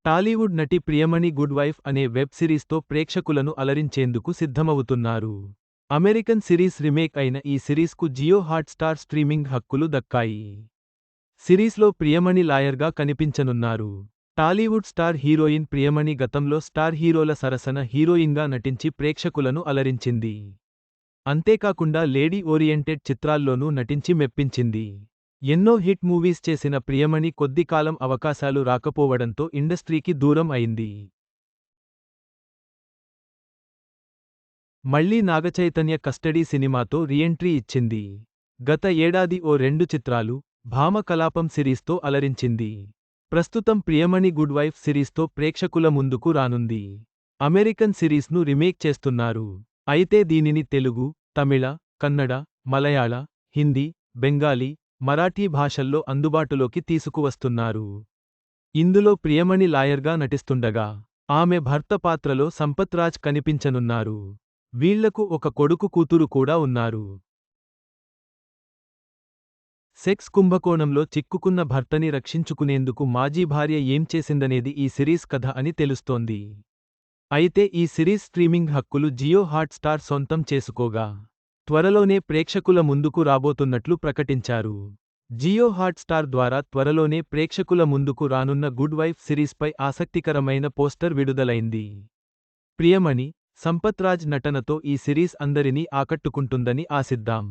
టాలీవుడ్ నటి Priyamani good wife అనే web సిరీస్తో ప్రేక్షకులను అలరించేందుకు సిద్ధమవుతున్నారు. అమెరికన్ సిరీస్ రీమేక్ అయిన ఈ సిరీస్కు జియో హాట్‌స్టార్ స్ట్రీమింగ్ హక్కులు దక్కాయి. సిరీస్లో ప్రియమణి లాయర్గా కనిపించనున్నారు. టాలీవుడ్ స్టార్ హీరోయిన్ ప్రియమణి గతంలో స్టార్ హీరోల సరసన హీరోయిన్గా నటించి ప్రేక్షకులను అలరించింది. అంతేకాకుండా లేడీ ఓరియెంటెడ్ చిత్రాల్లోనూ నటించి మెప్పించింది. ఎన్నో హిట్ మూవీస్ చేసిన ప్రియమణి కొద్ది కాలం అవకాశాలు రాకపోవడంతో ఇండస్ట్రీకి దూరం అయింది. మళ్లీ నాగచైతన్య కస్టడీ సినిమాతో రీఎంట్రీ ఇచ్చింది. గత ఏడాది ఓ 2 చిత్రాలు, భామ కలాపం సిరీస్తో అలరించింది. ప్రస్తుతం ప్రియమణి గుడ్ వైఫ్ సిరీస్తో ప్రేక్షకుల ముందుకు రానుంది. అమెరికన్ సిరీస్ను రీమేక్ చేస్తున్నారు. అయితే దీనిని తెలుగు, తమిళ, కన్నడ, మలయాళ, హిందీ, బెంగాలీ, మరాఠీ భాషల్లో అందుబాటులోకి తీసుకువస్తున్నారు. ఇందులో ప్రియమణి లాయర్గా నటిస్తుండగా, ఆమె భర్త పాత్రలో సంపత్ రాజ్ కనిపించనున్నారు. వీళ్లకు ఒక కొడుకు కూతురు కూడా ఉన్నారు. సెక్స్ కుంభకోణంలో చిక్కుకున్న భర్తని రక్షించుకునేందుకు మాజీ భార్య ఏం చేసిందనేది ఈ సిరీస్ కథ అని తెలుస్తోంది. అయితే ఈ సిరీస్ స్ట్రీమింగ్ హక్కులు జియో హాట్‌స్టార్ సొంతం చేసుకోగా, త్వరలోనే ప్రేక్షకుల ముందుకు రాబోతున్నట్లు ప్రకటించారు. జియో హాట్‌స్టార్ ద్వారా త్వరలోనే ప్రేక్షకుల ముందుకు రానున్న గుడ్ వైఫ్ సిరీస్పై ఆసక్తికరమైన పోస్టర్ విడుదలైంది. ప్రియమణి, సంపత్ రాజ్ నటనతో ఈ సిరీస్ అందరినీ ఆకట్టుకుంటుందని ఆశిద్దాం.